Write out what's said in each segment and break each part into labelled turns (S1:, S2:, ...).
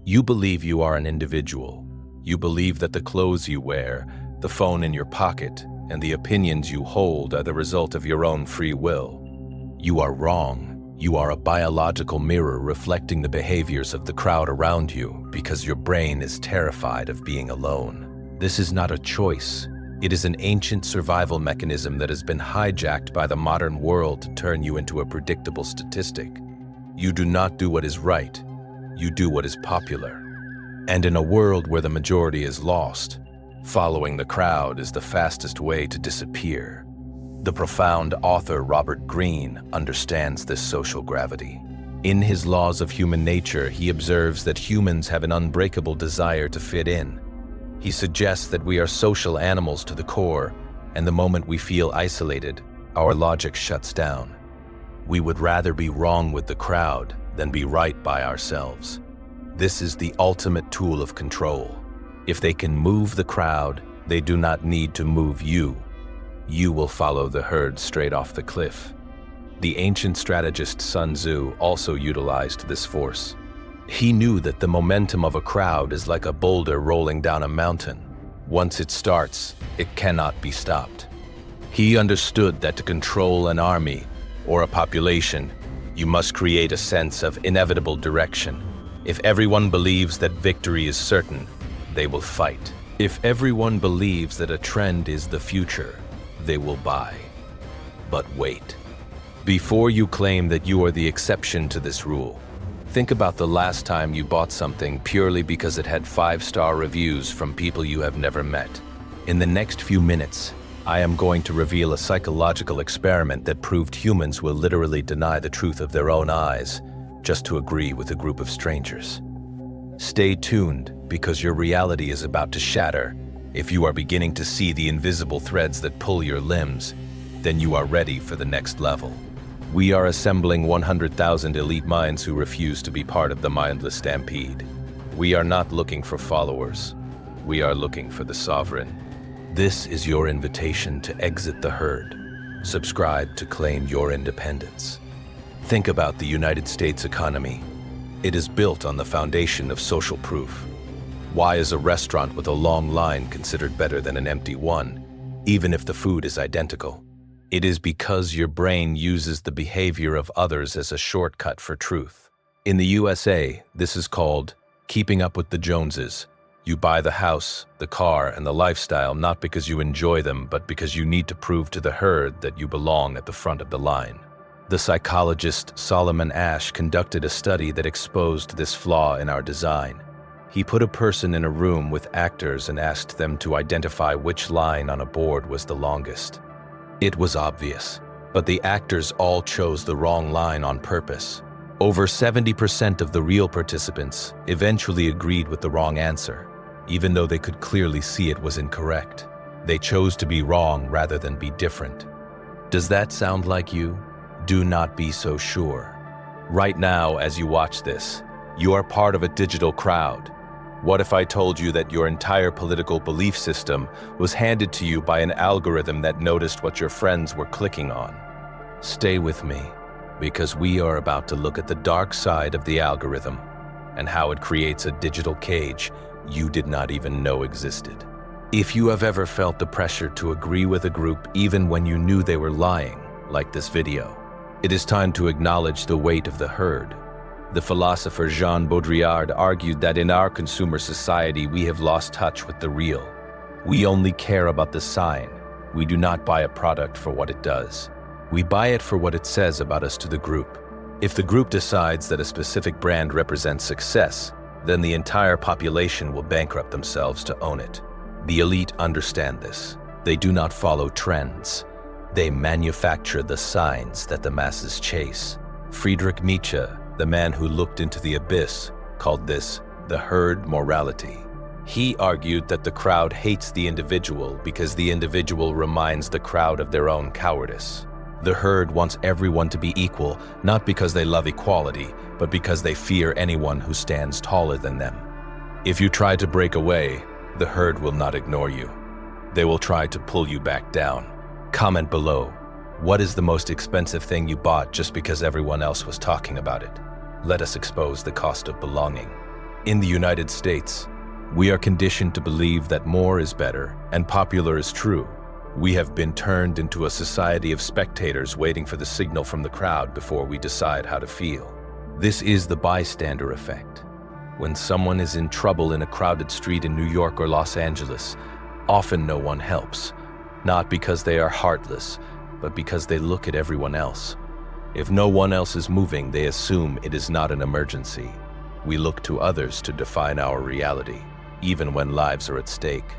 S1: You believe you are an individual. You believe that the clothes you wear, the phone in your pocket, and the opinions you hold are the result of your own free will. You are wrong. You are a biological mirror reflecting the behaviors of the crowd around you because your brain is terrified of being alone. This is not a choice. It is an ancient survival mechanism that has been hijacked by the modern world to turn you into a predictable statistic. You do not do what is right. You do what is popular. And in a world where the majority is lost, following the crowd is the fastest way to disappear. The profound author Robert Greene understands this social gravity. In his Laws of Human Nature, he observes that humans have an unbreakable desire to fit in. He suggests that we are social animals to the core, and the moment we feel isolated, our logic shuts down. We would rather be wrong with the crowd than be right by ourselves. This is the ultimate tool of control. If they can move the crowd, they do not need to move you. You will follow the herd straight off the cliff. The ancient strategist Sun Tzu also utilized this force. He knew that the momentum of a crowd is like a boulder rolling down a mountain. Once it starts, it cannot be stopped. He understood that to control an army or a population, you must create a sense of inevitable direction. If everyone believes that victory is certain, they will fight. If everyone believes that a trend is the future, they will buy. But wait. Before you claim that you are the exception to this rule, think about the last time you bought something purely because it had 5-star reviews from people you have never met. In the next few minutes, I am going to reveal a psychological experiment that proved humans will literally deny the truth of their own eyes just to agree with a group of strangers. Stay tuned, because your reality is about to shatter. If you are beginning to see the invisible threads that pull your limbs, then you are ready for the next level. We are assembling 100,000 elite minds who refuse to be part of the mindless stampede. We are not looking for followers. We are looking for the sovereign. This is your invitation to exit the herd. Subscribe to claim your independence. Think about the United States economy. It is built on the foundation of social proof. Why is a restaurant with a long line considered better than an empty one, even if the food is identical? It is because your brain uses the behavior of others as a shortcut for truth. In the USA, this is called keeping up with the Joneses. You buy the house, the car, and the lifestyle not because you enjoy them, but because you need to prove to the herd that you belong at the front of the line. The psychologist Solomon Asch conducted a study that exposed this flaw in our design. He put a person in a room with actors and asked them to identify which line on a board was the longest. It was obvious, but the actors all chose the wrong line on purpose. Over 70% of the real participants eventually agreed with the wrong answer, even though they could clearly see it was incorrect. They chose to be wrong rather than be different. Does that sound like you? Do not be so sure. Right now, as you watch this, you are part of a digital crowd. What if I told you that your entire political belief system was handed to you by an algorithm that noticed what your friends were clicking on? Stay with me, because we are about to look at the dark side of the algorithm and how it creates a digital cage you did not even know existed. If you have ever felt the pressure to agree with a group even when you knew they were lying, like this video, it is time to acknowledge the weight of the herd. The philosopher Jean Baudrillard argued that in our consumer society we have lost touch with the real. We only care about the sign. We do not buy a product for what it does. We buy it for what it says about us to the group. If the group decides that a specific brand represents success, then the entire population will bankrupt themselves to own it. The elite understand this. They do not follow trends. They manufacture the signs that the masses chase. Friedrich Nietzsche, the man who looked into the abyss, called this the herd morality. He argued that the crowd hates the individual because the individual reminds the crowd of their own cowardice. The herd wants everyone to be equal, not because they love equality, but because they fear anyone who stands taller than them. If you try to break away, the herd will not ignore you. They will try to pull you back down. Comment below. What is the most expensive thing you bought just because everyone else was talking about it? Let us expose the cost of belonging. In the United States, we are conditioned to believe that more is better and popular is true. We have been turned into a society of spectators waiting for the signal from the crowd before we decide how to feel. This is the bystander effect. When someone is in trouble in a crowded street in New York or Los Angeles, often no one helps, not because they are heartless, but because they look at everyone else. If no one else is moving, they assume it is not an emergency. We look to others to define our reality, even when lives are at stake.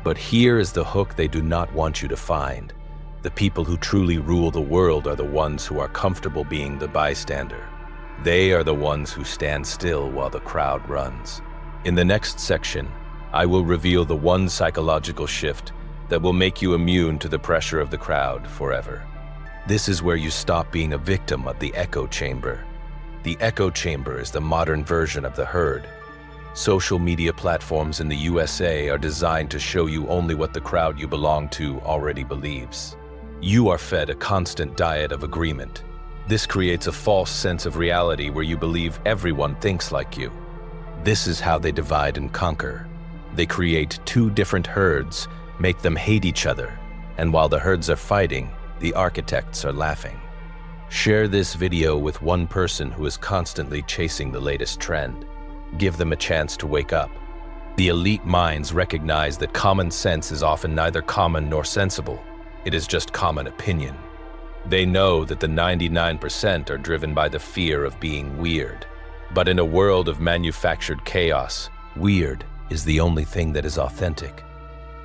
S1: But here is the hook they do not want you to find. The people who truly rule the world are the ones who are comfortable being the bystander. They are the ones who stand still while the crowd runs. In the next section, I will reveal the one psychological shift that will make you immune to the pressure of the crowd forever. This is where you stop being a victim of the echo chamber. The echo chamber is the modern version of the herd. Social media platforms in the USA are designed to show you only what the crowd you belong to already believes. You are fed a constant diet of agreement. This creates a false sense of reality where you believe everyone thinks like you. This is how they divide and conquer. They create two different herds, make them hate each other, and while the herds are fighting, the architects are laughing. Share this video with one person who is constantly chasing the latest trend. Give them a chance to wake up. The elite minds recognize that common sense is often neither common nor sensible. It is just common opinion. They know that the 99% are driven by the fear of being weird. But in a world of manufactured chaos, weird is the only thing that is authentic.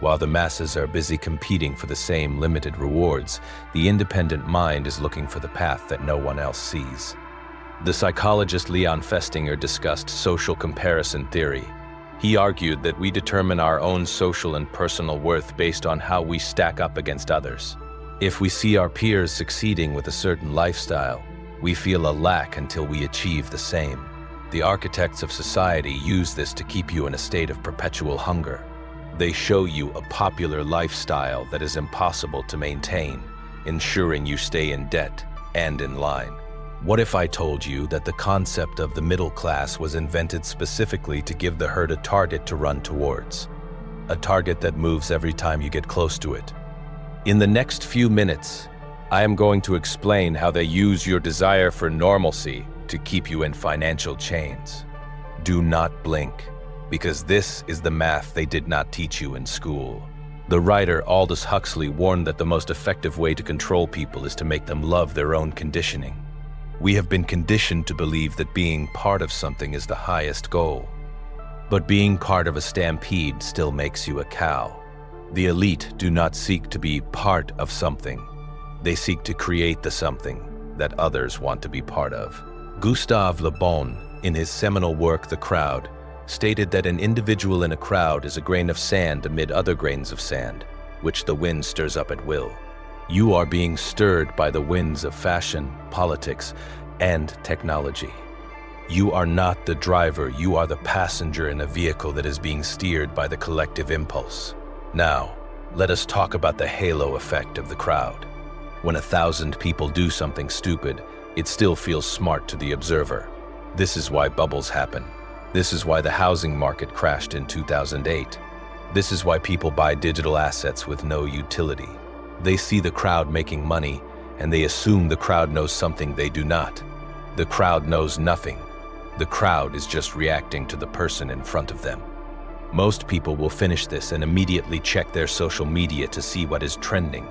S1: While the masses are busy competing for the same limited rewards, the independent mind is looking for the path that no one else sees. The psychologist Leon Festinger discussed social comparison theory. He argued that we determine our own social and personal worth based on how we stack up against others. If we see our peers succeeding with a certain lifestyle, we feel a lack until we achieve the same. The architects of society use this to keep you in a state of perpetual hunger. They show you a popular lifestyle that is impossible to maintain, ensuring you stay in debt and in line. What if I told you that the concept of the middle class was invented specifically to give the herd a target to run towards? A target that moves every time you get close to it. In the next few minutes, I am going to explain how they use your desire for normalcy to keep you in financial chains. Do not blink, because this is the math they did not teach you in school. The writer Aldous Huxley warned that the most effective way to control people is to make them love their own conditioning. We have been conditioned to believe that being part of something is the highest goal. But being part of a stampede still makes you a cow. The elite do not seek to be part of something. They seek to create the something that others want to be part of. Gustave Le Bon, in his seminal work The Crowd, stated that an individual in a crowd is a grain of sand amid other grains of sand, which the wind stirs up at will. You are being stirred by the winds of fashion, politics, and technology. You are not the driver, you are the passenger in a vehicle that is being steered by the collective impulse. Now, let us talk about the halo effect of the crowd. When 1,000 people do something stupid, it still feels smart to the observer. This is why bubbles happen. This is why the housing market crashed in 2008. This is why people buy digital assets with no utility. They see the crowd making money, and they assume the crowd knows something they do not. The crowd knows nothing. The crowd is just reacting to the person in front of them. Most people will finish this and immediately check their social media to see what is trending.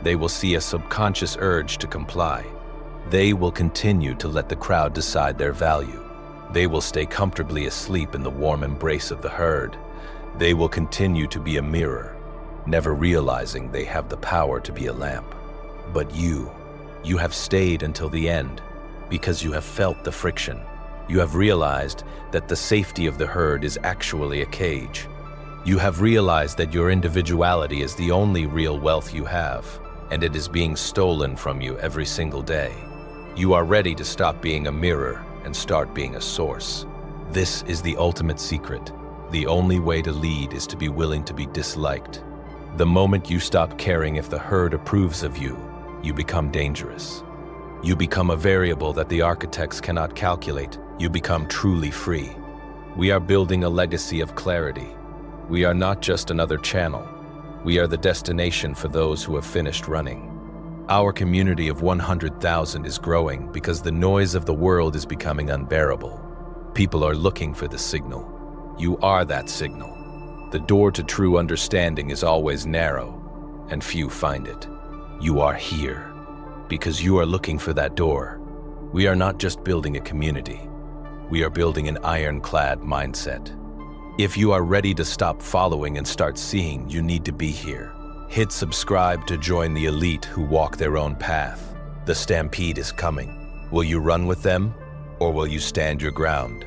S1: They will see a subconscious urge to comply. They will continue to let the crowd decide their value. They will stay comfortably asleep in the warm embrace of the herd. They will continue to be a mirror, never realizing they have the power to be a lamp. But you have stayed until the end because you have felt the friction. You have realized that the safety of the herd is actually a cage. You have realized that your individuality is the only real wealth you have, and it is being stolen from you every single day. You are ready to stop being a mirror and start being a source. This is the ultimate secret. The only way to lead is to be willing to be disliked. The moment you stop caring if the herd approves of you, you become dangerous. You become a variable that the architects cannot calculate. You become truly free. We are building a legacy of clarity. We are not just another channel. We are the destination for those who have finished running. Our community of 100,000 is growing because the noise of the world is becoming unbearable. People are looking for the signal. You are that signal. The door to true understanding is always narrow, and few find it. You are here because you are looking for that door. We are not just building a community. We are building an ironclad mindset. If you are ready to stop following and start seeing, you need to be here. Hit subscribe to join the elite who walk their own path. The stampede is coming. Will you run with them, or will you stand your ground?